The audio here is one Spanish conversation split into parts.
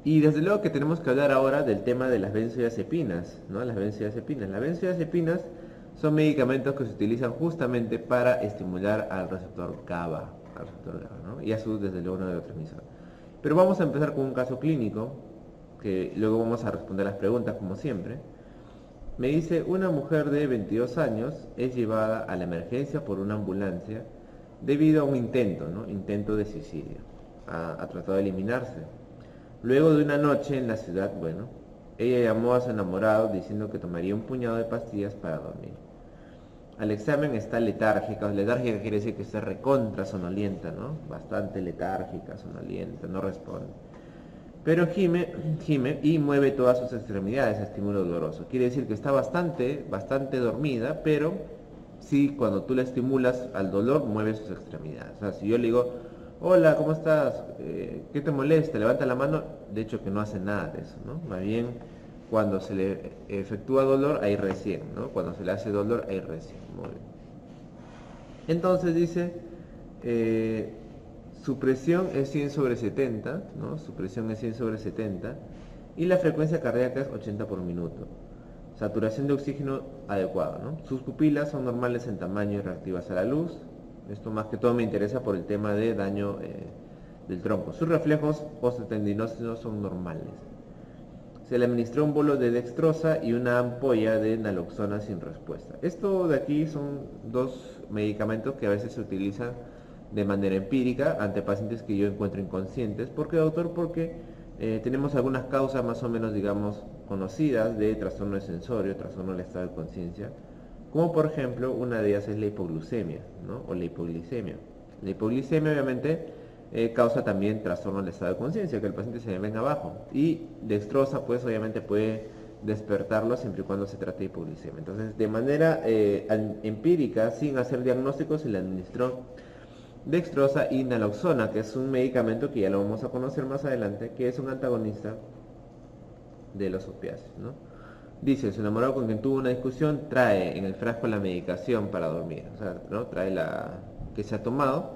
Y desde luego que tenemos que hablar ahora del tema de las benzodiazepinas, ¿no? Las benzodiazepinas. Las benzodiazepinas son medicamentos que se utilizan justamente para estimular al receptor GABA, ¿no? Y a su, desde luego, neurotransmisor. Pero vamos a empezar con un caso clínico, que luego vamos a responder las preguntas como siempre. Me dice, una mujer de 22 años es llevada a la emergencia por una ambulancia debido a un intento, ¿no? Intento de suicidio. Ha tratado de eliminarse. Luego de una noche en la ciudad, bueno, ella llamó a su enamorado diciendo que tomaría un puñado de pastillas para dormir. Al examen está letárgica. Letárgica quiere decir que está recontra sonolienta, ¿no? Bastante letárgica, sonolienta, no responde. Pero gime y mueve todas sus extremidades a estímulo doloroso. Quiere decir que está bastante dormida, pero sí, cuando tú la estimulas al dolor, mueve sus extremidades. O sea, si yo le digo, hola, ¿cómo estás? ¿Qué te molesta? Levanta la mano, de hecho que no hace nada de eso, ¿no? Más bien, cuando se le efectúa dolor, ahí recién, ¿no? Cuando se le hace dolor, ahí recién. Muy bien. Entonces dice, su presión es 100 sobre 70, ¿no? Su presión es 100 sobre 70 y la frecuencia cardíaca es 80 por minuto. Saturación de oxígeno adecuada, ¿no? Sus pupilas son normales en tamaño y reactivas a la luz. Esto más que todo me interesa por el tema de daño del tronco. Sus reflejos osteotendinosos son normales. Se le administró un bolo de dextrosa y una ampolla de naloxona sin respuesta. Esto de aquí son dos medicamentos que a veces se utilizan de manera empírica ante pacientes que yo encuentro inconscientes. ¿Por qué, doctor? Porque tenemos algunas causas más o menos, digamos, conocidas de trastorno de sensorio, trastorno del estado de conciencia, como por ejemplo una de ellas es la hipoglucemia, ¿no? O la hipoglicemia. La hipoglicemia obviamente causa también trastorno del estado de conciencia, que el paciente se venga abajo, y dextrosa pues obviamente puede despertarlo siempre y cuando se trate de hipoglicemia. Entonces, de manera empírica, sin hacer diagnósticos, se le administró dextrosa y naloxona, que es un medicamento que ya lo vamos a conocer más adelante, que es un antagonista de los opiáceos, ¿no? Dice, su enamorado con quien tuvo una discusión trae en el frasco la medicación para dormir, o sea, ¿no? Trae la que se ha tomado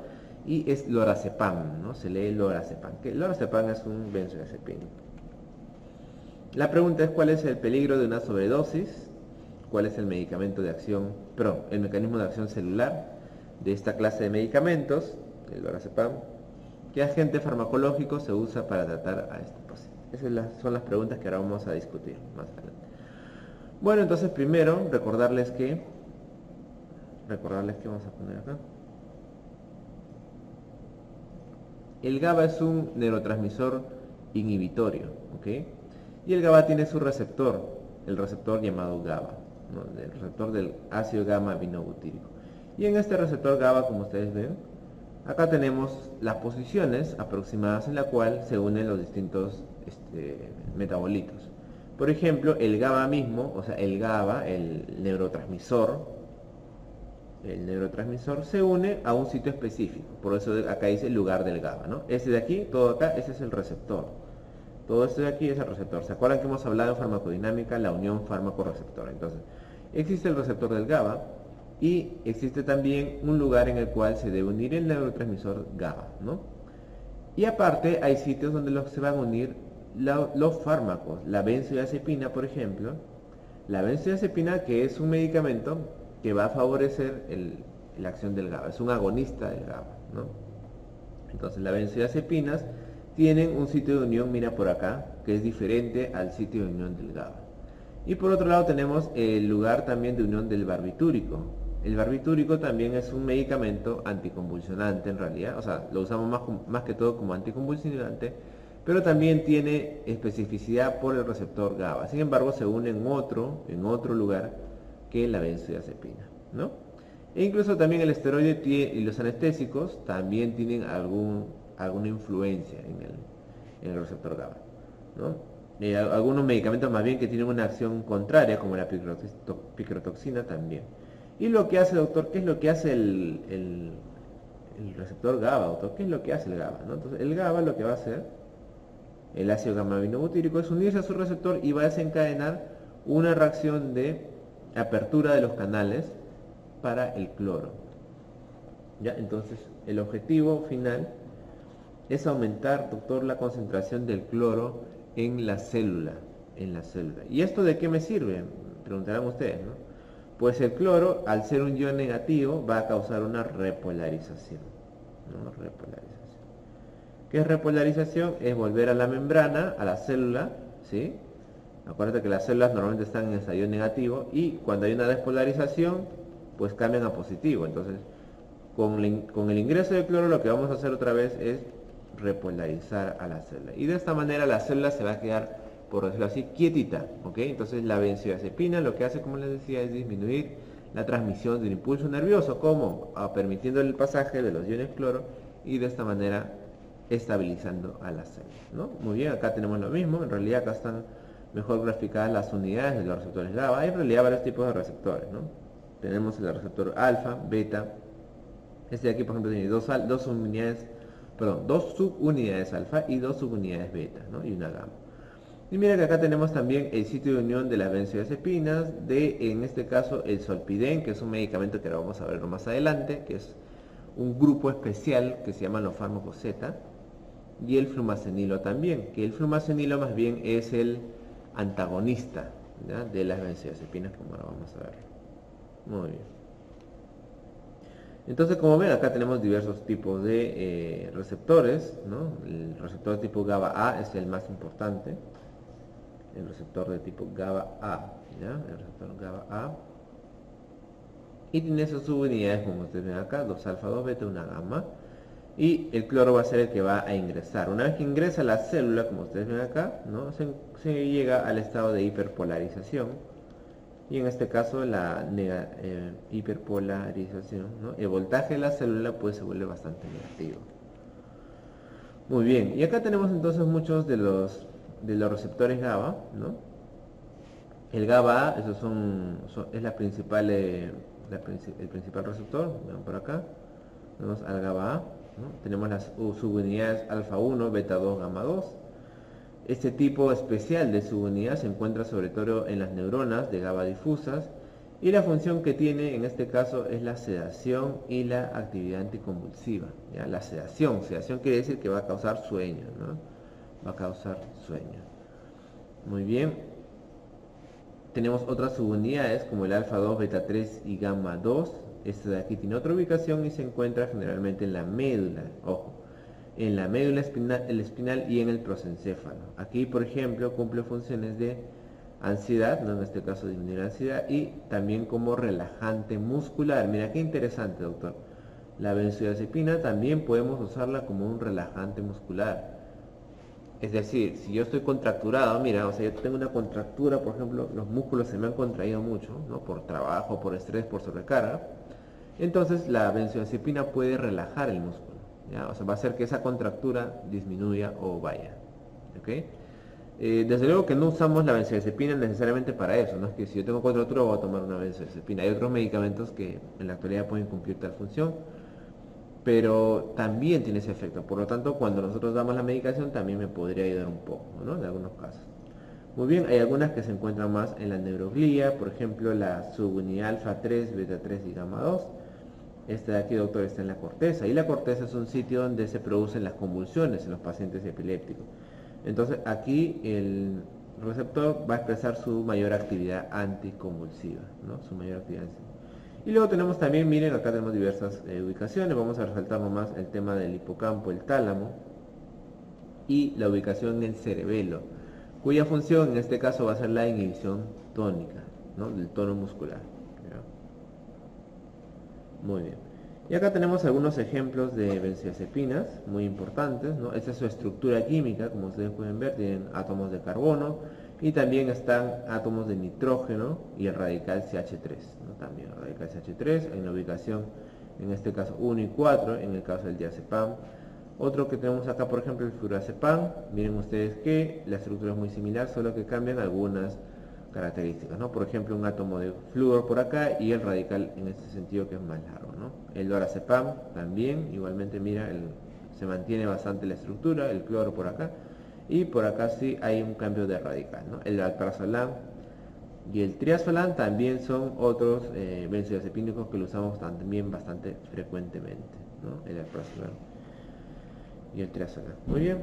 y es lorazepam, ¿no? Se lee lorazepam, que lorazepam es un benzodiazepina. La pregunta es cuál es el peligro de una sobredosis, cuál es el medicamento de acción, perdón, el mecanismo de acción celular de esta clase de medicamentos, el lorazepam, qué agente farmacológico se usa para tratar a este paciente. Esas son las preguntas que ahora vamos a discutir más adelante. Bueno, entonces primero recordarles que vamos a poner acá. El GABA es un neurotransmisor inhibitorio, ¿ok? Y el GABA tiene su receptor, el receptor llamado GABA, ¿no? El receptor del ácido gamma aminobutírico. Y en este receptor GABA, como ustedes ven, acá tenemos las posiciones aproximadas en la cual se unen los distintos metabolitos. Por ejemplo, el GABA mismo, o sea, el GABA, el neurotransmisor se une a un sitio específico. Por eso acá dice el lugar del GABA, ¿no? Este de aquí, todo acá, ese es el receptor. Todo esto de aquí es el receptor. ¿Se acuerdan que hemos hablado en farmacodinámica la unión fármaco-receptor? Entonces, existe el receptor del GABA y existe también un lugar en el cual se debe unir el neurotransmisor GABA, ¿no? Y aparte hay sitios donde se van a unir los fármacos, la benzodiazepina, por ejemplo, la benzodiazepina, que es un medicamento que va a favorecer la acción del GABA, es un agonista del GABA, ¿no? Entonces las benzodiazepinas tienen un sitio de unión, mira por acá, que es diferente al sitio de unión del GABA. Y por otro lado tenemos el lugar también de unión del barbitúrico. El barbitúrico también es un medicamento anticonvulsionante en realidad, o sea, lo usamos más que todo como anticonvulsionante, pero también tiene especificidad por el receptor GABA. Sin embargo, se une en otro lugar que la benzodiazepina, ¿no? E incluso también el esteroide y los anestésicos también tienen alguna influencia en el receptor GABA, ¿no? Algunos medicamentos más bien que tienen una acción contraria, como la picrotoxina también. Y lo que hace, doctor, ¿qué es lo que hace el receptor GABA, doctor? ¿Qué es lo que hace el GABA, ¿no? Entonces, el GABA lo que va a hacer, el ácido gamma aminobutírico, es unirse a su receptor y va a desencadenar una reacción de apertura de los canales para el cloro. ¿Ya? Entonces, el objetivo final es aumentar, doctor, la concentración del cloro en la célula, ¿Y esto de qué me sirve? Preguntarán ustedes, ¿no? Pues el cloro, al ser un ion negativo, va a causar una repolarización, ¿no? Repolarización. ¿Qué es repolarización? Es volver a la membrana, a la célula, ¿sí? Acuérdate que las células normalmente están en estadio negativo y cuando hay una despolarización, pues cambian a positivo. Entonces, con el ingreso de cloro lo que vamos a hacer otra vez es repolarizar a la célula. Y de esta manera la célula se va a quedar, por decirlo así, quietita, ¿ok? Entonces la benzodiazepina lo que hace, como les decía, es disminuir la transmisión del impulso nervioso. ¿Cómo? Permitiendo el pasaje de los iones cloro y de esta manera estabilizando a la célula, ¿no? Muy bien, acá tenemos lo mismo. En realidad acá están mejor graficadas las unidades de los receptores GABA. Hay en realidad varios tipos de receptores, ¿no? Tenemos el receptor alfa, beta. Este de aquí, por ejemplo, tiene dos subunidades alfa y dos subunidades beta, ¿no? Y una gamma. Y mira que acá tenemos también el sitio de unión de las benzodiazepinas, en este caso el solpidem, que es un medicamento que ahora vamos a ver más adelante, que es un grupo especial que se llama los fármacos Z, y el flumacenilo también, que el flumacenilo más bien es el antagonista, ¿ya?, de las benzodiazepinas, como ahora vamos a ver. Muy bien. Entonces, como ven, acá tenemos diversos tipos de receptores, ¿no? El receptor de tipo GABA A es el más importante. El receptor de tipo GABA A, ¿ya? El receptor GABA A. Y tiene sus subunidades, como ustedes ven acá, 2 alfa, 2 beta, una gamma. Y el cloro va a ser el que va a ingresar. Una vez que ingresa a la célula, como ustedes ven acá, ¿no?, se llega al estado de hiperpolarización. Y en este caso la hiperpolarización, ¿no?, el voltaje de la célula pues se vuelve bastante negativo. Muy bien, y acá tenemos entonces muchos de los receptores GABA, ¿no? El GABA A, es el principal receptor. Vean por acá, tenemos al GABA A, ¿no? Tenemos las subunidades alfa 1, beta 2, gamma 2. Este tipo especial de subunidad se encuentra sobre todo en las neuronas de GABA difusas y la función que tiene en este caso es la sedación y la actividad anticonvulsiva, ¿ya? La sedación quiere decir que va a causar sueño, ¿no? Va a causar sueño. Muy bien. Tenemos otras subunidades como el alfa 2, beta 3 y gamma 2. Este de aquí tiene otra ubicación y se encuentra generalmente en la médula, ojo, en la médula espinal y en el prosencéfalo. Aquí, por ejemplo, cumple funciones de ansiedad, ¿no?, en este caso disminuir la ansiedad, y también como relajante muscular. Mira qué interesante, doctor. La benzodiazepina también podemos usarla como un relajante muscular. Es decir, si yo estoy contracturado, mira, o sea, yo tengo una contractura, por ejemplo, los músculos se me han contraído mucho, ¿no?, por trabajo, por estrés, por sobrecarga. Entonces la benzodiazepina puede relajar el músculo, ¿ya? O sea, va a hacer que esa contractura disminuya o vaya, ¿ok? Desde luego que no usamos la benzodiazepina necesariamente para eso, no es que si yo tengo contractura voy a tomar una benzodiazepina. Hay otros medicamentos que en la actualidad pueden cumplir tal función, pero también tiene ese efecto. Por lo tanto, cuando nosotros damos la medicación también me podría ayudar un poco, ¿no?, en algunos casos. Muy bien, hay algunas que se encuentran más en la neuroglía, por ejemplo la subunidad alfa 3, beta 3 y gamma 2. Este de aquí, doctor, está en la corteza, y la corteza es un sitio donde se producen las convulsiones en los pacientes epilépticos. Entonces aquí el receptor va a expresar su mayor actividad anticonvulsiva, ¿no?, su mayor actividad anticonvulsiva. Y luego tenemos también, miren, acá tenemos diversas ubicaciones. Vamos a resaltar nomás el tema del hipocampo, el tálamo y la ubicación en el cerebelo, cuya función en este caso va a ser la inhibición tónica, ¿no?, del tono muscular, ¿ya? Muy bien. Y acá tenemos algunos ejemplos de benzodiazepinas muy importantes, ¿no? Esta es su estructura química, como ustedes pueden ver, tienen átomos de carbono y también están átomos de nitrógeno y el radical CH3, ¿no? También el radical CH3 en la ubicación, en este caso 1 y 4, en el caso del diazepam. Otro que tenemos acá, por ejemplo, el flurazepam. Miren ustedes que la estructura es muy similar, solo que cambian algunas características, ¿no? Por ejemplo, un átomo de flúor por acá y el radical en este sentido que es más largo, ¿no? El lorazepam también, igualmente, mira, se mantiene bastante la estructura, el cloro por acá, y por acá sí hay un cambio de radical, ¿no? El alprazolam y el triazolam también son otros benzodiazepínicos que lo usamos también bastante frecuentemente, ¿no? El alprazolam y el triazolam. Muy bien.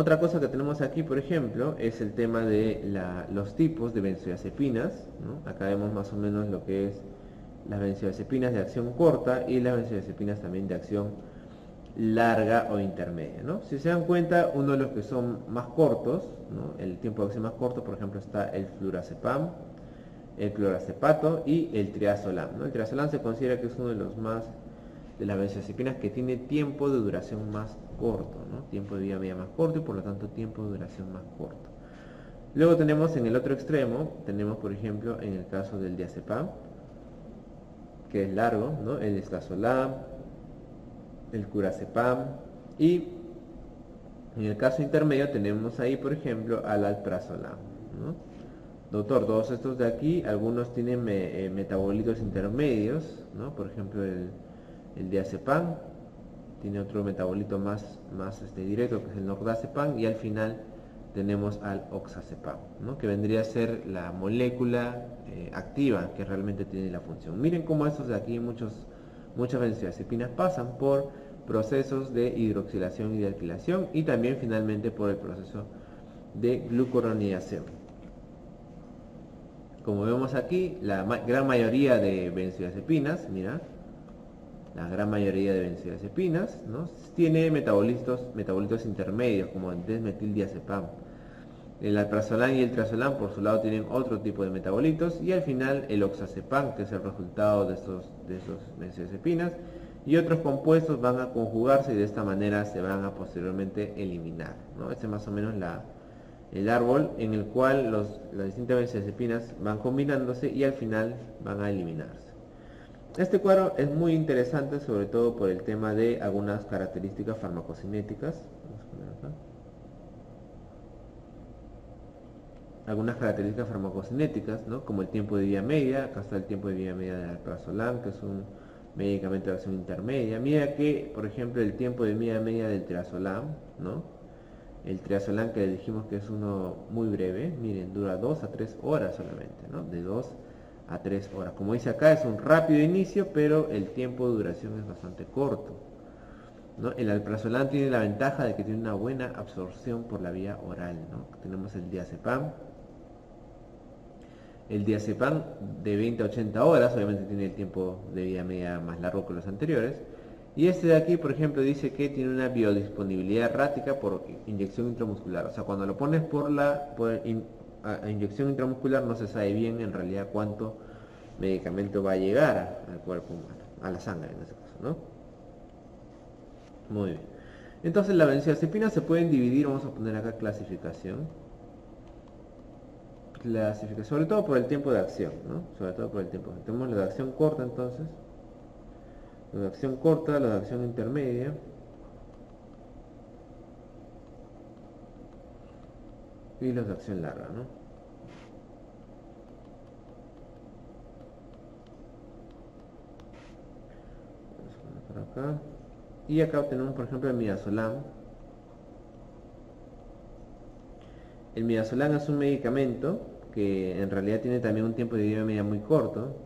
Otra cosa que tenemos aquí, por ejemplo, es el tema de los tipos de benzodiazepinas, ¿no? Acá vemos más o menos lo que es las benzodiazepinas de acción corta y las benzodiazepinas también de acción larga o intermedia, ¿no? Si se dan cuenta, uno de los que son más cortos, ¿no? El tiempo de acción más corto, por ejemplo, está el flurazepam, el clorazepato y el triazolam, ¿no? El triazolam se considera que es uno de los más de las benzodiazepinas que tiene tiempo de duración más corto, ¿no? Tiempo de vida media más corto y por lo tanto tiempo de duración más corto. Luego tenemos en el otro extremo, tenemos por ejemplo en el caso del diazepam, que es largo, ¿no? El estazolam, el curazepam y en el caso intermedio tenemos ahí por ejemplo al alprazolam, ¿no? Doctor, todos estos de aquí, algunos tienen metabolitos intermedios, ¿no? Por ejemplo el diazepam tiene otro metabolito más directo, que es el nordazepam, y al final tenemos al oxazepam, ¿no? Que vendría a ser la molécula activa que realmente tiene la función. Miren cómo estos de aquí, muchas benzodiazepinas pasan por procesos de hidroxilación y de alquilación y también finalmente por el proceso de glucuronidación. Como vemos aquí, la gran mayoría de benzodiazepinas, mira, la gran mayoría de benzodiazepinas, ¿no? Tiene metabolitos intermedios como el desmetildiazepam. El alprazolam y el triazolam por su lado tienen otro tipo de metabolitos y al final el oxazepam, que es el resultado de esos benzodiazepinas, y otros compuestos van a conjugarse y de esta manera se van a posteriormente eliminar, ¿no? Este es más o menos el árbol en el cual las distintas benzodiazepinas van combinándose y al final van a eliminarse. Este cuadro es muy interesante, sobre todo por el tema de algunas características farmacocinéticas. Vamos a poner acá. Algunas características farmacocinéticas, ¿no? Como el tiempo de vida media. Acá está el tiempo de vida media del alprazolam, que es un medicamento de acción intermedia. Mira que, por ejemplo, el tiempo de vida media del triazolam, ¿no? El triazolam que le dijimos que es uno muy breve, miren, dura 2 a 3 horas solamente, ¿no? De 2 a 3 horas. Como dice acá, es un rápido inicio, pero el tiempo de duración es bastante corto, ¿no? El alprazolam tiene la ventaja de que tiene una buena absorción por la vía oral, ¿no? Tenemos el diazepam. El diazepam de 20 a 80 horas, obviamente tiene el tiempo de vida media más largo que los anteriores. Y este de aquí, por ejemplo, dice que tiene una biodisponibilidad errática por inyección intramuscular. O sea, cuando lo pones por inyección intramuscular no se sabe bien en realidad cuánto medicamento va a llegar al cuerpo humano, a la sangre en ese caso, ¿no? Muy bien. Entonces las benzodiazepinas se pueden dividir, vamos a poner acá clasificación, sobre todo por el tiempo de acción, ¿no? Sobre todo por el tiempo. Tenemos la de acción corta entonces. Los de acción corta, los de acción intermedia y los de acción larga, ¿no? Vamos a poner por acá. Y acá tenemos por ejemplo el midazolam. El midazolam es un medicamento que en realidad tiene también un tiempo de vida media muy corto.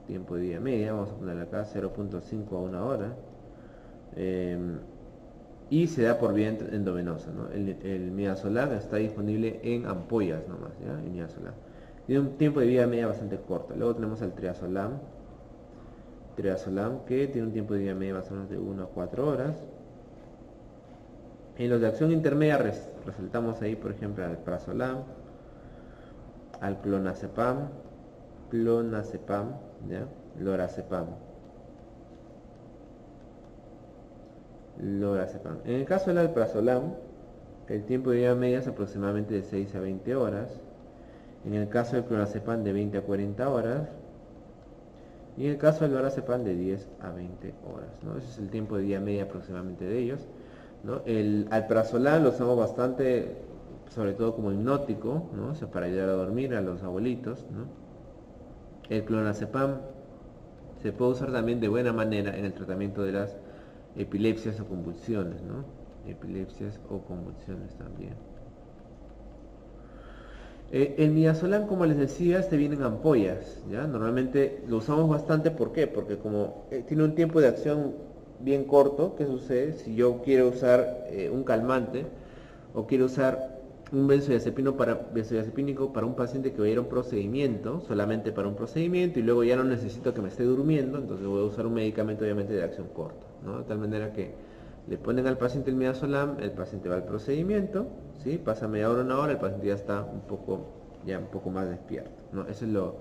Tiempo de vida media, vamos a ponerle acá 0.5 a 1 hora, y se da por vía endovenosa, ¿no? El midazolam está disponible en ampollas nomás, ¿ya? El midazolam tiene un tiempo de vida media bastante corto. Luego tenemos el triazolam que tiene un tiempo de vida media más o menos de 1 a 4 horas. En los de acción intermedia resaltamos ahí por ejemplo al alprazolam, al clonazepam, ¿ya? Lorazepam. En el caso del alprazolam, el tiempo de vida media es aproximadamente de 6 a 20 horas. En el caso del clonazepam de 20 a 40 horas. Y en el caso del lorazepam de 10 a 20 horas, ¿no? Ese es el tiempo de vida media aproximadamente de ellos, ¿no? El alprazolam lo usamos bastante, sobre todo como hipnótico, ¿no? O sea, para ayudar a dormir a los abuelitos, ¿no? El clonazepam se puede usar también de buena manera en el tratamiento de las epilepsias o convulsiones, ¿no? Epilepsias o convulsiones también. El midazolam, como les decía, este viene en ampollas, ¿ya? Normalmente lo usamos bastante, ¿por qué? Porque como tiene un tiempo de acción bien corto, ¿qué sucede? Si yo quiero usar un calmante o quiero usar un benzodiazepínico para un paciente que va a ir a un procedimiento, solamente para un procedimiento, y luego ya no necesito que me esté durmiendo, entonces voy a usar un medicamento obviamente de acción corta, ¿no? De tal manera que le ponen al paciente el midazolam, el paciente va al procedimiento, ¿sí? Pasa media hora, una hora, el paciente ya está un poco más despierto, ¿no? Eso es lo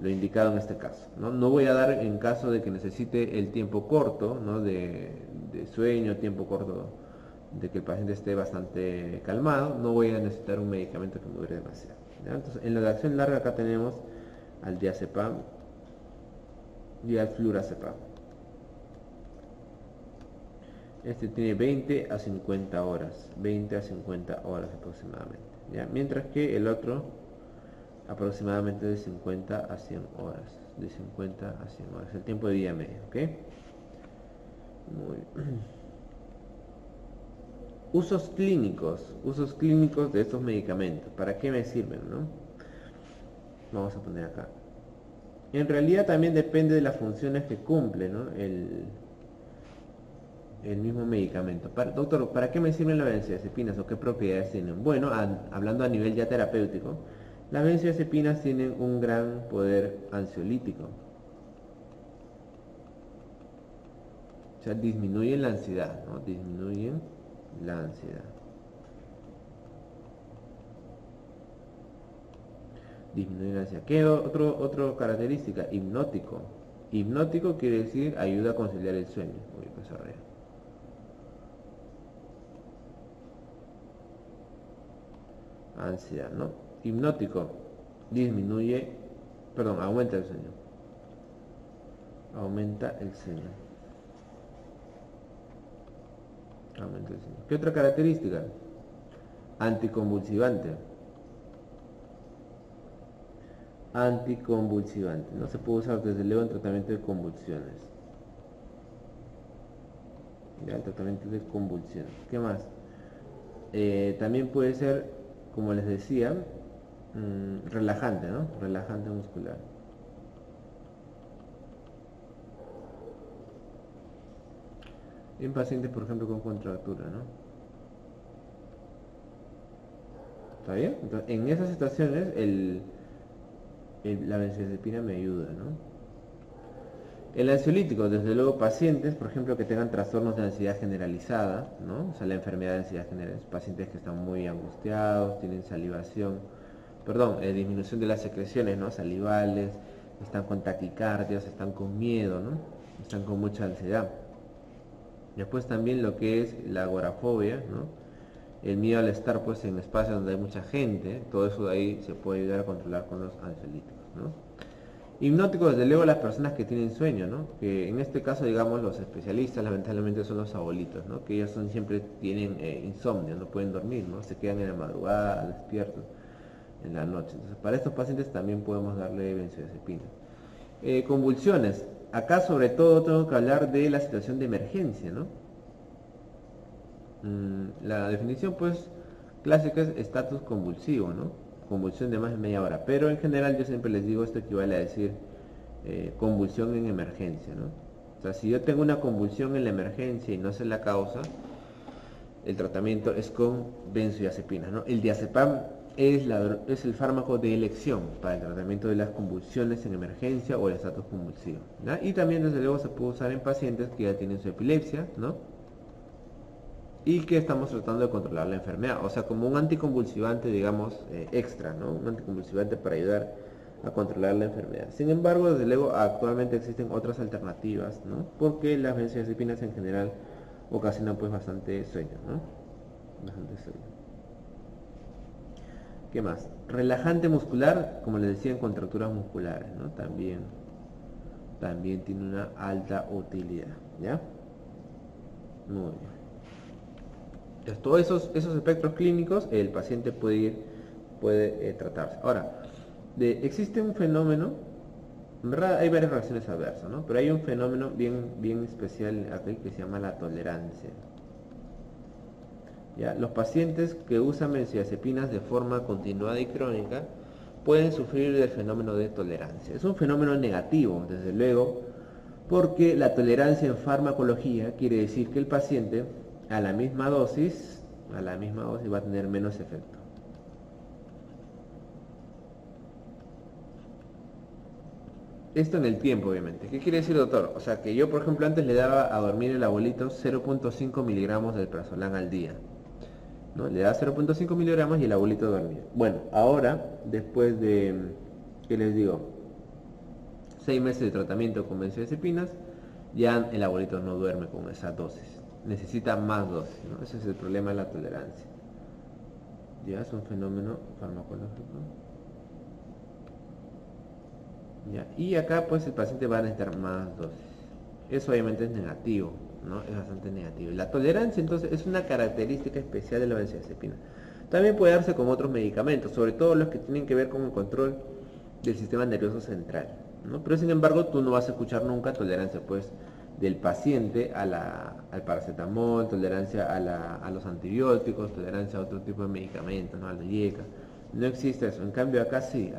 indicado en este caso, ¿no? No voy a dar en caso de que necesite el tiempo corto, ¿no? de sueño, tiempo corto de que el paciente esté bastante calmado, no voy a necesitar un medicamento que me dure demasiado, ¿ya? Entonces, en la de acción larga acá tenemos al diazepam y al flurazepam. Este tiene 20 a 50 horas, 20 a 50 horas aproximadamente, ¿ya? Mientras que el otro aproximadamente de 50 a 100 horas, de 50 a 100 horas, el tiempo de día medio, ¿ok? Muy bien. Usos clínicos de estos medicamentos, ¿para qué me sirven, no? Vamos a poner acá. En realidad también depende de las funciones que cumple, ¿no? El mismo medicamento. Doctor, ¿para qué me sirven las benzodiazepinas o qué propiedades tienen? Bueno, hablando a nivel ya terapéutico, las benzodiazepinas tienen un gran poder ansiolítico. O sea, disminuyen la ansiedad, ¿no? Disminuyen la ansiedad. Disminuyen la ansiedad. ¿Qué otra característica? Hipnótico. Hipnótico quiere decir ayuda a conciliar el sueño. Voy a pasar arriba. Ansiedad, ¿no? Hipnótico aumenta el sueño. Aumenta el sueño. Aumenta el sueño. ¿Qué otra característica? Anticonvulsivante. Anticonvulsivante. No se puede usar desde luego en tratamiento de convulsiones. Ya, el tratamiento de convulsiones. ¿Qué más? También puede ser, como les decía, relajante, ¿no? Relajante muscular. En pacientes, por ejemplo, con contractura, ¿no? ¿Está bien? Entonces, en esas situaciones, la benzodiazepina me ayuda, ¿no? El ansiolítico, desde luego, pacientes, por ejemplo, que tengan trastornos de ansiedad generalizada, ¿no? O sea, la enfermedad de ansiedad generalizada, pacientes que están muy angustiados, tienen disminución de las secreciones, ¿no? Salivales, están con taquicardias, están con miedo, ¿no? Están con mucha ansiedad. Después también lo que es la agorafobia, ¿no? El miedo al estar pues en espacios donde hay mucha gente, todo eso de ahí se puede ayudar a controlar con los ansiolíticos, ¿no? Hipnóticos, desde luego, las personas que tienen sueño, ¿no? Que en este caso, digamos, los especialistas lamentablemente son los abuelitos, ¿no? Que ellos siempre tienen insomnio, no pueden dormir, ¿no? Se quedan en la madrugada, despiertos en la noche. Entonces, para estos pacientes también podemos darle benzodiazepina. Convulsiones. Acá sobre todo tengo que hablar de la situación de emergencia, ¿no? La definición pues clásica es estatus convulsivo, ¿no? Convulsión de más de media hora, pero en general yo siempre les digo esto equivale a decir convulsión en emergencia, ¿no? O sea, si yo tengo una convulsión en la emergencia y no sé la causa, el tratamiento es con benzodiazepina, ¿no? El diazepam es el fármaco de elección para el tratamiento de las convulsiones en emergencia o el estatus convulsivo, ¿no? Y también desde luego se puede usar en pacientes que ya tienen su epilepsia, ¿no? Y que estamos tratando de controlar la enfermedad, o sea, como un anticonvulsivante, digamos, extra, ¿no? Un anticonvulsivante para ayudar a controlar la enfermedad. Sin embargo, desde luego, actualmente existen otras alternativas, ¿no? Porque las benzodiazepinas en general ocasionan pues bastante sueño, ¿no? Bastante sueño. ¿Qué más? Relajante muscular, como les decía, en contracturas musculares, ¿no? También tiene una alta utilidad, ¿ya? Muy bien. Entonces, todos esos espectros clínicos el paciente puede tratarse. Ahora, existe un fenómeno, en verdad hay varias reacciones adversas, ¿no? Pero hay un fenómeno bien especial aquí que se llama la tolerancia. ¿Ya? Los pacientes que usan benzodiazepinas de forma continuada y crónica pueden sufrir del fenómeno de tolerancia. Es un fenómeno negativo, desde luego, Porque la tolerancia en farmacología quiere decir que el paciente a la misma dosis va a tener menos efecto. Esto en el tiempo, obviamente. ¿Qué quiere decir, doctor? O sea, que yo, por ejemplo, antes le daba a dormir el abuelito 0.5 miligramos del prazolam al día, ¿no? Le daba 0.5 miligramos y el abuelito dormía. Bueno, ahora, después de, ¿qué les digo? 6 meses de tratamiento con benzodiazepinas, ya el abuelito no duerme con esa dosis. Necesita más dosis, ¿no? Ese es el problema de la tolerancia. Ya es un fenómeno farmacológico. Ya. Y acá pues el paciente va a necesitar más dosis. Eso obviamente es negativo, ¿no? Es bastante negativo. Y la tolerancia entonces es una característica especial de la benzodiazepina. También puede darse con otros medicamentos, sobre todo los que tienen que ver con el control del sistema nervioso central, ¿no? Pero sin embargo tú no vas a escuchar nunca tolerancia pues del paciente al paracetamol, tolerancia a los antibióticos, tolerancia a otro tipo de medicamentos, ¿no? A la IECA. No existe eso. En cambio acá sí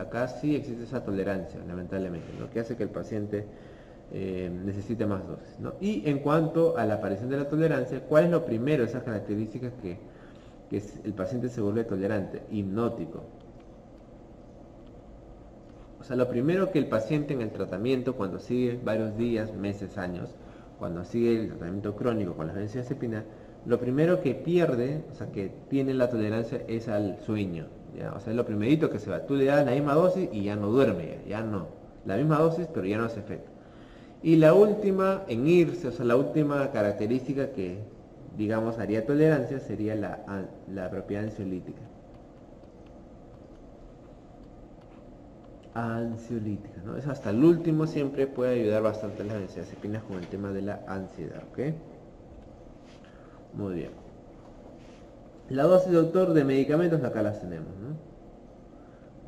existe esa tolerancia, lamentablemente, ¿no? Que hace que el paciente necesite más dosis, ¿no? Y en cuanto a la aparición de la tolerancia, ¿cuál es lo primero de esas características que el paciente se vuelve tolerante? Hipnótico. O sea, lo primero que el paciente en el tratamiento, cuando sigue varios días, meses, años, cuando sigue el tratamiento crónico con las benzodiazepinas, lo primero que pierde, o sea, que tiene la tolerancia es al sueño, ¿ya? O sea, es lo primerito que se va. Tú le das la misma dosis y ya no duerme, ya no. La misma dosis, pero ya no hace efecto. Y la última en irse, o sea, la última característica que, digamos, haría tolerancia sería la propiedad ansiolítica. Ansiolítica, ¿no? Eso hasta el último siempre puede ayudar bastante a las benzodiazepinas con el tema de la ansiedad, ¿ok? Muy bien. La dosis, doctor, de medicamentos acá las tenemos, ¿no?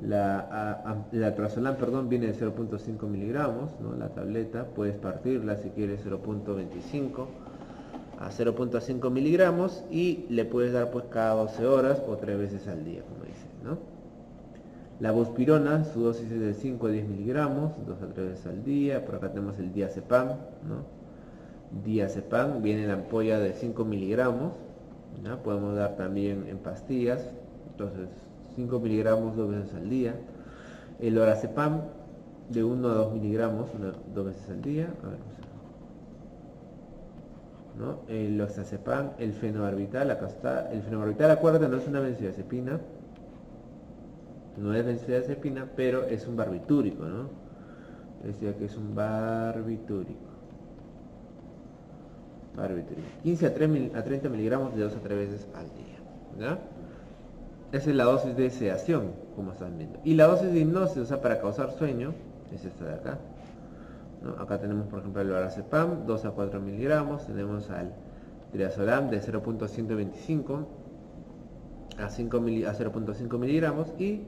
La prazolam, perdón, viene de 0.5 miligramos, ¿no? La tableta, puedes partirla si quieres 0.25 a 0.5 miligramos y le puedes dar pues cada 12 horas o 3 veces al día, como dice, ¿no? La buspirona, su dosis es de 5 a 10 miligramos, 2 a 3 veces al día. Por acá tenemos el diazepam, ¿no? Diazepam, viene en la ampolla de 5 miligramos, ¿no? Podemos dar también en pastillas, entonces 5 miligramos 2 veces al día. El lorazepam, de 1 a 2 miligramos, 2 veces al día. A ver, ¿no? El oxazepam, el fenobarbital, acá está. El fenobarbital, acuérdate, no es una benzodiazepina. No es benzodiazepina, pero es un barbitúrico, ¿no? Decía que es un barbitúrico. 15 a 30 miligramos de 2 a 3 veces al día, ¿ya? Esa es la dosis de sedación, como están viendo. Y la dosis de hipnosis, o sea, para causar sueño, es esta de acá, ¿no? Acá tenemos, por ejemplo, el lorazepam, 2 a 4 miligramos. Tenemos al triazolam de 0.125 a 0.5 miligramos. Y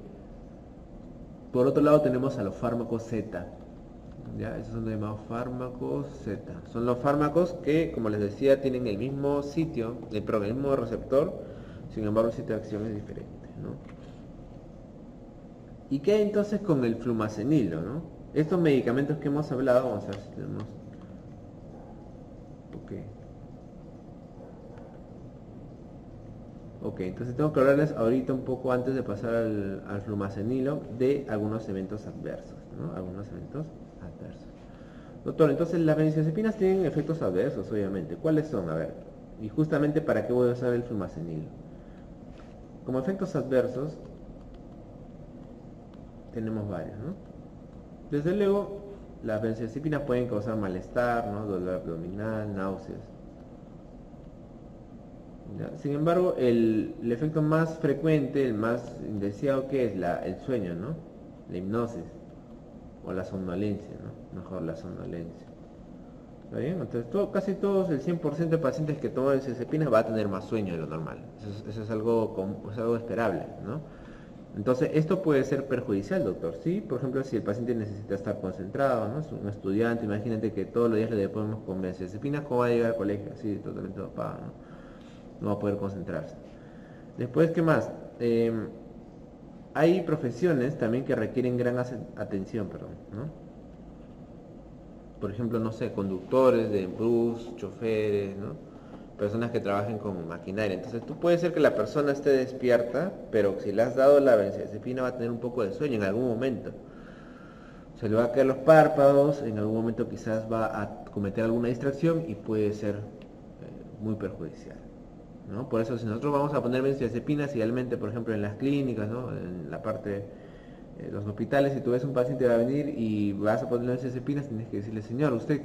por otro lado tenemos a los fármacos Z. ¿Ya? Esos son los llamados fármacos Z. Son los fármacos que, como les decía, tienen el mismo sitio, el mismo receptor, sin embargo el sitio de acción es diferente, ¿no? ¿Y qué hay entonces con el flumacenilo, ¿no? Estos medicamentos que hemos hablado, vamos a ver si tenemos... Ok, entonces tengo que hablarles ahorita un poco antes de pasar al flumacenilo de algunos eventos adversos, ¿no? Algunos eventos adversos. Doctor, entonces las benzodiazepinas tienen efectos adversos, obviamente. ¿Cuáles son? A ver, y justamente para qué voy a usar el flumacenilo. Como efectos adversos tenemos varios, ¿no? Desde luego, las benzodiazepinas pueden causar malestar, ¿no? Dolor abdominal, náuseas. ¿Ya? Sin embargo, el efecto más frecuente, el más indeseado, que es el sueño, ¿no? La hipnosis o la somnolencia, ¿no? Mejor la somnolencia. ¿Está bien? Entonces casi todos, el 100% de pacientes que toman benzodiazepinas va a tener más sueño de lo normal. Eso es algo esperable, ¿no? Entonces esto puede ser perjudicial, doctor, ¿sí? Por ejemplo, si el paciente necesita estar concentrado, ¿no? Es un estudiante, imagínate que todos los días le ponemos con benzodiazepinas, ¿cómo va a llegar al colegio? Así, totalmente dopado, ¿no? No va a poder concentrarse. Después, ¿qué más? Hay profesiones también que requieren gran atención, perdón, ¿no? por ejemplo, no sé, conductores de bus, choferes, ¿no? Personas que trabajen con maquinaria. Entonces tú puede ser que la persona esté despierta, pero si le has dado la benzodiazepina va a tener un poco de sueño en algún momento. Se le va a caer los párpados, en algún momento quizás va a cometer alguna distracción y puede ser muy perjudicial, ¿no? Por eso si nosotros vamos a poner benzodiazepinas, idealmente por ejemplo en las clínicas, ¿no? En la parte los hospitales, si tú ves un paciente va a venir y vas a ponerle benzodiazepinas, tienes que decirle, señor, ¿usted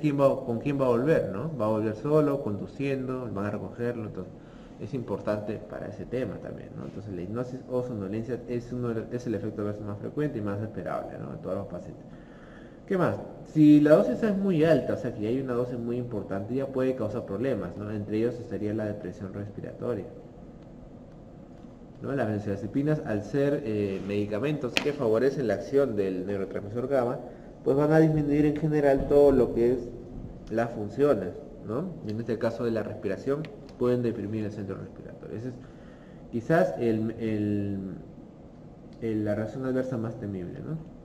con quién va a volver? ¿No? ¿Va a volver solo, conduciendo, van a recogerlo? Entonces es importante para ese tema también, ¿no? Entonces la hipnosis o somnolencia es el efecto adverso más frecuente y más esperable, ¿no? En todos los pacientes. ¿Qué más? Si la dosis es muy alta, o sea que hay una dosis muy importante, ya puede causar problemas, ¿no? Entre ellos estaría la depresión respiratoria, ¿no? Las benzodiazepinas, al ser medicamentos que favorecen la acción del neurotransmisor GABA, pues van a disminuir en general todo lo que es las funciones, ¿no? En este caso de la respiración, pueden deprimir el centro respiratorio. Esa es quizás la reacción adversa más temible, ¿no?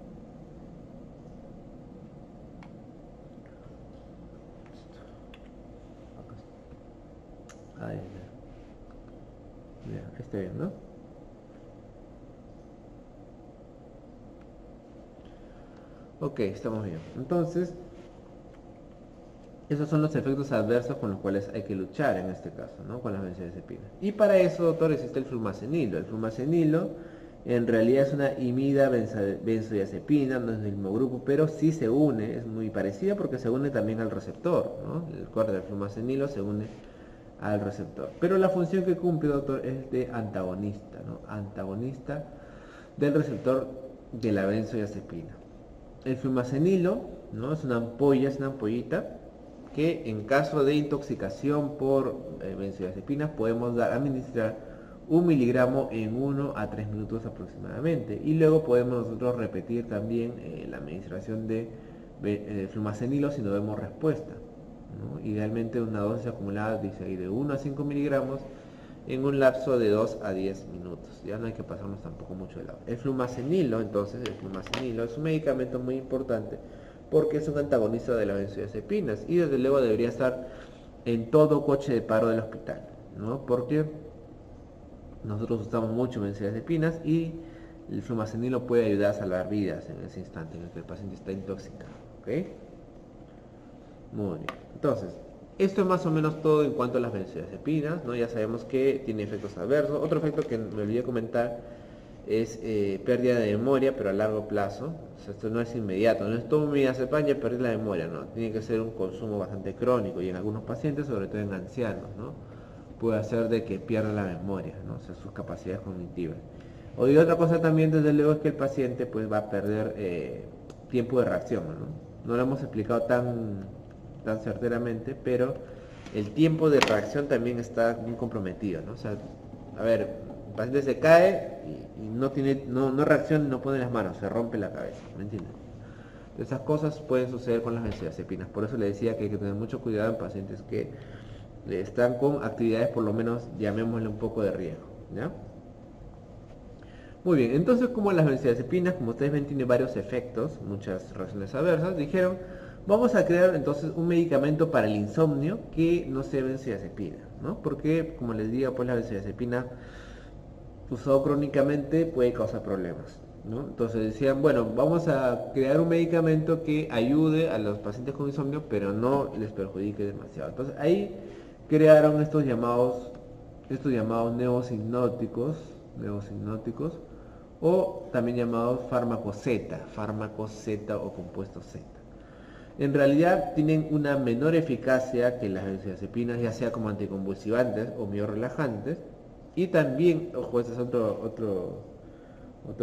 Ahí, ya, está bien, ¿no? Ok, estamos bien. Entonces, esos son los efectos adversos con los cuales hay que luchar en este caso, ¿no? Con las benzodiazepinas. Y para eso, doctor, existe el flumacenilo. El flumacenilo en realidad es una imida benzodiazepina, no es del mismo grupo, pero sí se une, es muy parecida porque se une también al receptor, ¿no? El cuarto del flumacenilo se une al receptor. Pero la función que cumple, doctor, es de antagonista, ¿no? Antagonista del receptor de la benzodiazepina. El flumacenilo, ¿no? Es una ampolla, es una ampollita que en caso de intoxicación por benzodiazepinas podemos administrar 1 miligramo en 1 a 3 minutos aproximadamente, y luego podemos nosotros repetir también la administración de flumacenilo si no vemos respuesta, ¿no? Idealmente una dosis acumulada, dice ahí, de 1 a 5 miligramos en un lapso de 2 a 10 minutos. Ya no hay que pasarnos tampoco mucho de lado. El flumacenilo, entonces, el flumacenilo es un medicamento muy importante porque es un antagonista de las benzodiazepinas y desde luego debería estar en todo coche de paro del hospital, ¿no? Porque nosotros usamos mucho benzodiazepinas y el flumacenilo puede ayudar a salvar vidas en ese instante en el que el paciente está intoxicado, ¿ok? Muy bien. Entonces, esto es más o menos todo en cuanto a las benzodiazepinas, ¿no? Ya sabemos que tiene efectos adversos. Otro efecto que me olvidé comentar es pérdida de memoria, pero a largo plazo. O sea, esto no es inmediato, no es todo mi diazepam y perdí la memoria, no. Tiene que ser un consumo bastante crónico y en algunos pacientes, sobre todo en ancianos, ¿no? Puede hacer de que pierda la memoria, ¿no? O sea, sus capacidades cognitivas. Y otra cosa también, desde luego, es que el paciente pues va a perder tiempo de reacción, ¿no? No lo hemos explicado tan certeramente, pero el tiempo de reacción también está muy comprometido, ¿no? O sea, a ver, el paciente se cae y no reacciona, no pone las manos, se rompe la cabeza, ¿me entiendes? Esas cosas pueden suceder con las benzodiazepinas, por eso le decía que hay que tener mucho cuidado en pacientes que están con actividades por lo menos, llamémosle un poco de riesgo, ¿ya? Muy bien, entonces como las benzodiazepinas, como ustedes ven, tiene varios efectos, muchas reacciones adversas, dijeron, vamos a crear entonces un medicamento para el insomnio que no sea benzodiazepina, ¿no? Porque, como les digo, pues la benzodiazepina usado crónicamente puede causar problemas, ¿no? Entonces decían, bueno, vamos a crear un medicamento que ayude a los pacientes con insomnio, pero no les perjudique demasiado. Entonces ahí crearon estos llamados neosinóticos, o también llamados fármacos Z o compuestos Z. En realidad tienen una menor eficacia que las benzodiazepinas, ya sea como anticonvulsivantes o miorrelajantes, y también, ojo, ese es otro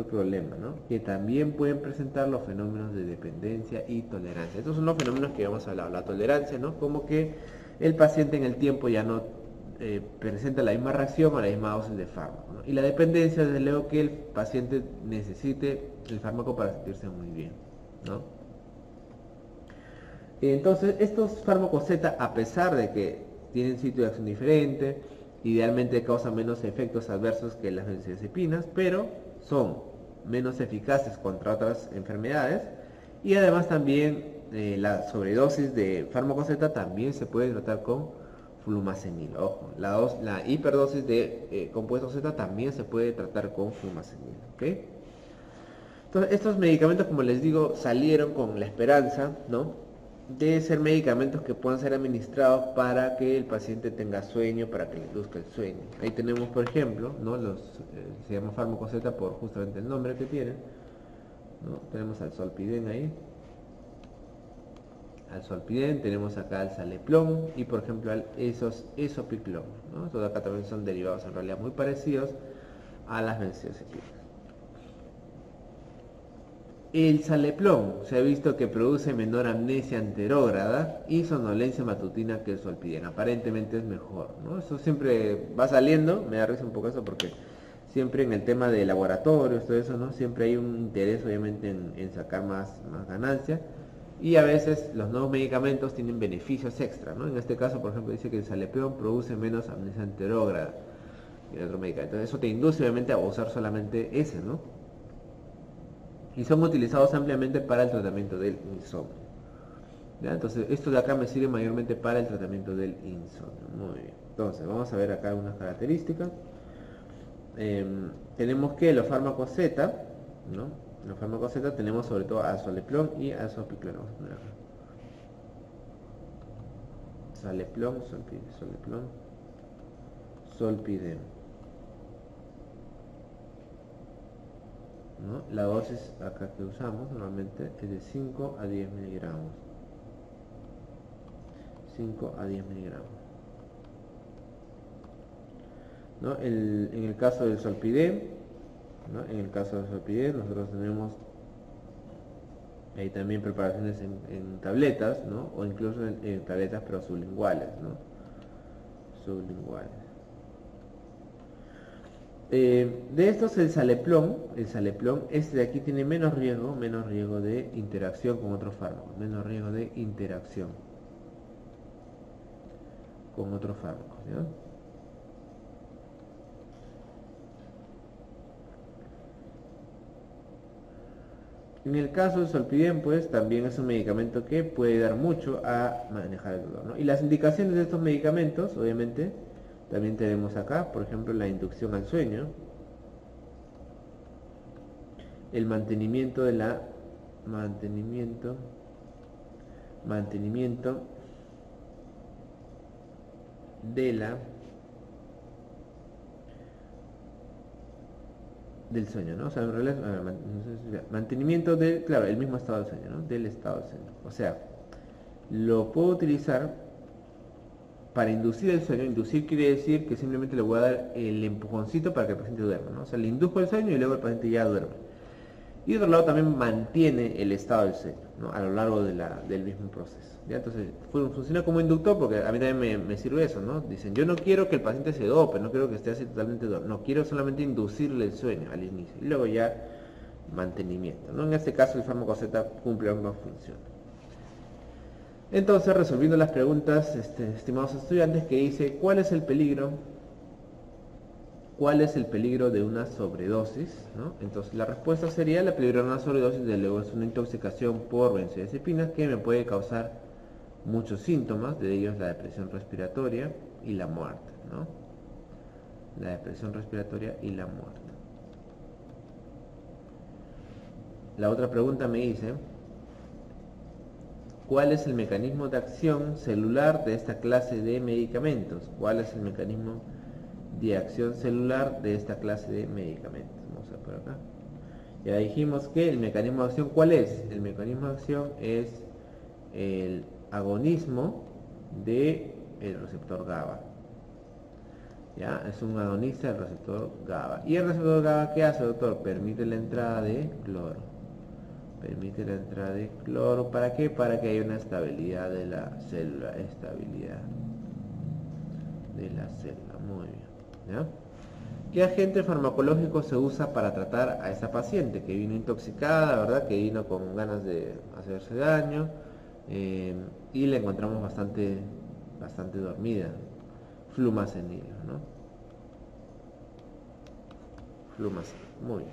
problema, ¿no? Que también pueden presentar los fenómenos de dependencia y tolerancia. Estos son los fenómenos que hemos hablado. La tolerancia, ¿no? Como que el paciente en el tiempo ya no presenta la misma reacción a la misma dosis de fármaco, ¿no? Y la dependencia, desde luego, que el paciente necesite el fármaco para sentirse muy bien, ¿no? Entonces, estos fármacos Z, a pesar de que tienen sitio de acción diferente, idealmente causan menos efectos adversos que las benzodiazepinas, pero son menos eficaces contra otras enfermedades y además también la sobredosis de fármaco Z también se puede tratar con flumazenil. Ojo, la hiperdosis de compuesto Z también se puede tratar con flumazenil. ¿Ok? Entonces, estos medicamentos, como les digo, salieron con la esperanza, ¿no?, de ser medicamentos que puedan ser administrados para que el paciente tenga sueño, para que le induzca el sueño. Ahí tenemos, por ejemplo, ¿no?, se llama fármaco Z por justamente el nombre que tienen, ¿no? Tenemos al Zolpidem ahí. Al Zolpidem, tenemos acá al Saleplon y por ejemplo al Esopiclón, ¿no? Estos de acá también son derivados en realidad muy parecidos a las benzodiazepinas. El Saleplon se ha visto que produce menor amnesia anterógrada y somnolencia matutina que el Zolpidem. Aparentemente es mejor, ¿no? Eso siempre va saliendo, me da risa un poco eso porque siempre en el tema de laboratorios, todo eso, ¿no?, siempre hay un interés obviamente en sacar más ganancia. Y a veces los nuevos medicamentos tienen beneficios extra, ¿no? En este caso, por ejemplo, dice que el Saleplon produce menos amnesia anterógrada que el otro medicamento. Entonces eso te induce obviamente a usar solamente ese, ¿no? Y son utilizados ampliamente para el tratamiento del insomnio. ¿Ya? Entonces esto de acá me sirve mayormente para el tratamiento del insomnio. Muy bien. Entonces vamos a ver acá algunas características. Tenemos que los fármacos Z, ¿no? Los fármacos Z tenemos sobre todo a Saleplon y a Zopiclón. Vamos a poner acá. Saleplon, Zolpidem. ¿No? La dosis acá que usamos normalmente es de 5 a 10 miligramos. 5 a 10 miligramos. ¿No? En el caso del Zolpidem, ¿no?, en el caso del Zolpidem nosotros tenemos ahí también preparaciones en tabletas, ¿no?, o incluso en tabletas pero sublinguales, ¿no? Sublinguales. De estos el Saleplon, este de aquí tiene menos riesgo de interacción con otros fármacos, menos riesgo de interacción con otros fármacos, ¿ya? En el caso del Zolpidem, pues también es un medicamento que puede dar mucho a manejar el dolor, ¿no? Y las indicaciones de estos medicamentos, obviamente, también tenemos acá, por ejemplo, la inducción al sueño, el mantenimiento de la mantenimiento de la del sueño, ¿no? O sea, en realidad, mantenimiento del, claro, el mismo estado del sueño, ¿no? Del estado del sueño. O sea, lo puedo utilizar para inducir el sueño. Inducir quiere decir que simplemente le voy a dar el empujoncito para que el paciente duerma, ¿no? O sea, le induzco el sueño y luego el paciente ya duerme. Y de otro lado también mantiene el estado del sueño, ¿no?, a lo largo del mismo proceso. ¿Ya? Entonces funciona como inductor porque a mí también me sirve eso, ¿no? Dicen, yo no quiero que el paciente se dope, no quiero que esté así totalmente dormido, no, quiero solamente inducirle el sueño al inicio y luego ya mantenimiento, ¿no? En este caso el fármaco Z cumple ambas funciones. Entonces, resolviendo las preguntas, estimados estudiantes, que dice, ¿cuál es el peligro de una sobredosis? ¿No? Entonces la respuesta sería, la peligro de una sobredosis de luego es una intoxicación por benzodiazepinas que me puede causar muchos síntomas, de ellos la depresión respiratoria y la muerte, ¿no? La depresión respiratoria y la muerte. La otra pregunta me dice, ¿cuál es el mecanismo de acción celular de esta clase de medicamentos? ¿Cuál es el mecanismo de acción celular de esta clase de medicamentos? Vamos a ver por acá. Ya dijimos que el mecanismo de acción, ¿cuál es? El mecanismo de acción es el agonismo del receptor GABA. ¿Ya? Es un agonista del receptor GABA. ¿Y el receptor GABA qué hace, doctor? Permite la entrada de cloro. Permite la entrada de cloro. ¿Para qué? Para que haya una estabilidad de la célula. Estabilidad de la célula. Muy bien. ¿Ya? ¿Qué agente farmacológico se usa para tratar a esa paciente que vino intoxicada, verdad? Que vino con ganas de hacerse daño y la encontramos bastante dormida? Flumazenil, ¿no? Flumazenil. Muy bien.